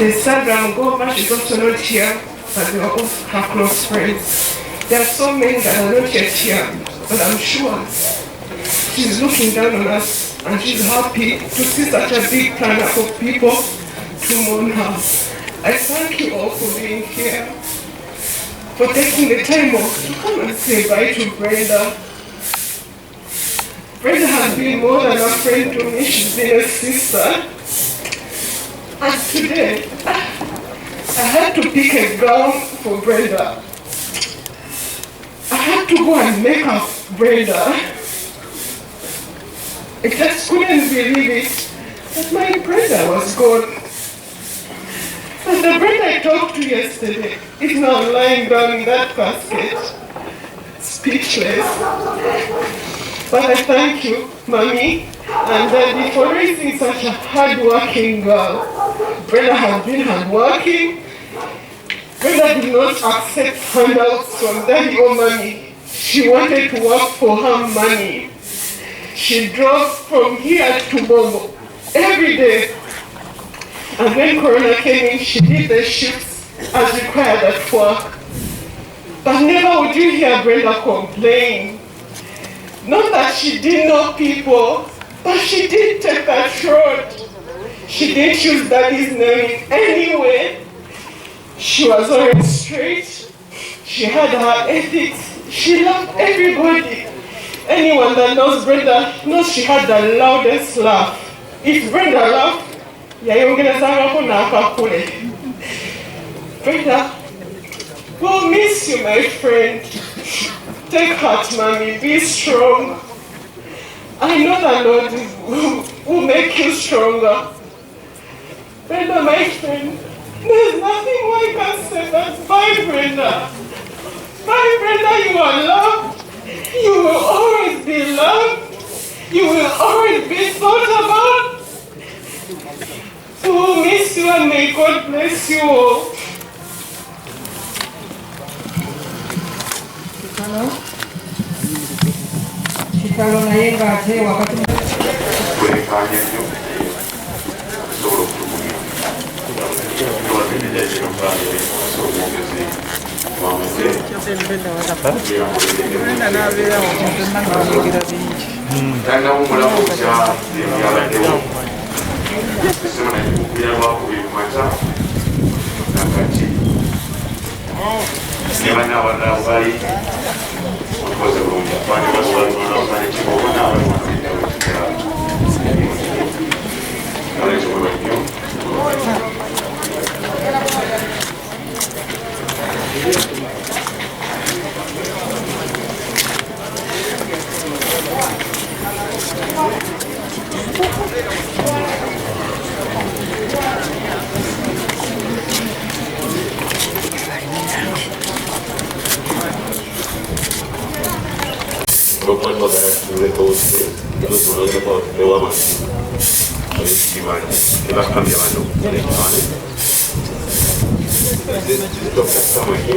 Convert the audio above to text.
There's Sandra Mugoma, she's also not here, but they are all her close friends. There are so many that are not yet here, but I'm sure she's looking down on us and she's happy to see such a big turnout of people to mourn her. I thank you all for being here, for taking the time off to come and say bye to Brenda. Brenda has been more than a friend to me, she's been a sister. And today, I had to pick a gown for Brenda. I had to go and make up Brenda. I just couldn't believe it that my Brenda was gone. And the Brenda I talked to yesterday is now lying down in that casket, speechless. But I thank you, Mommy and Daddy, for raising such a hard-working girl. Brenda has been hard-working. Brenda did not accept handouts from Daddy or Mommy. She wanted to work for her money. She drove from here to Bombo every day. And when Corona came in, she did the shifts as required at work. But never would you hear Brenda complain. Not that she didn't know people, but she did take that road. She didn't use Daddy's name in any way. She was always straight. She had her ethics. She loved everybody. Anyone that knows Brenda knows she had the loudest laugh. If Brenda laughed, Brenda, we'll miss you, my friend. Take heart, Mommy. Be strong. I know the Lord will make you stronger. Brenda, my friend, there's nothing more I can say but bye, Brenda. Bye, Brenda, you are loved. You will always be loved. You will always be thought about. So we'll miss you and may God bless you all. Kitalo naye ng'ate wakati kwekanya nnyo osobola okutugumya twatenejajira omubale osobola omwogezi talinawo omulamuza ebyabaddewo esoma naekukubira lwakubiri kumata nakati ne bannabalala bali okoze bulungi twandibaaaanekiboona alekibulwa nnyo Propone le cose, io sono le porte, le uomini, le settimane, che la cambiavano, le settimane. Sto pensando che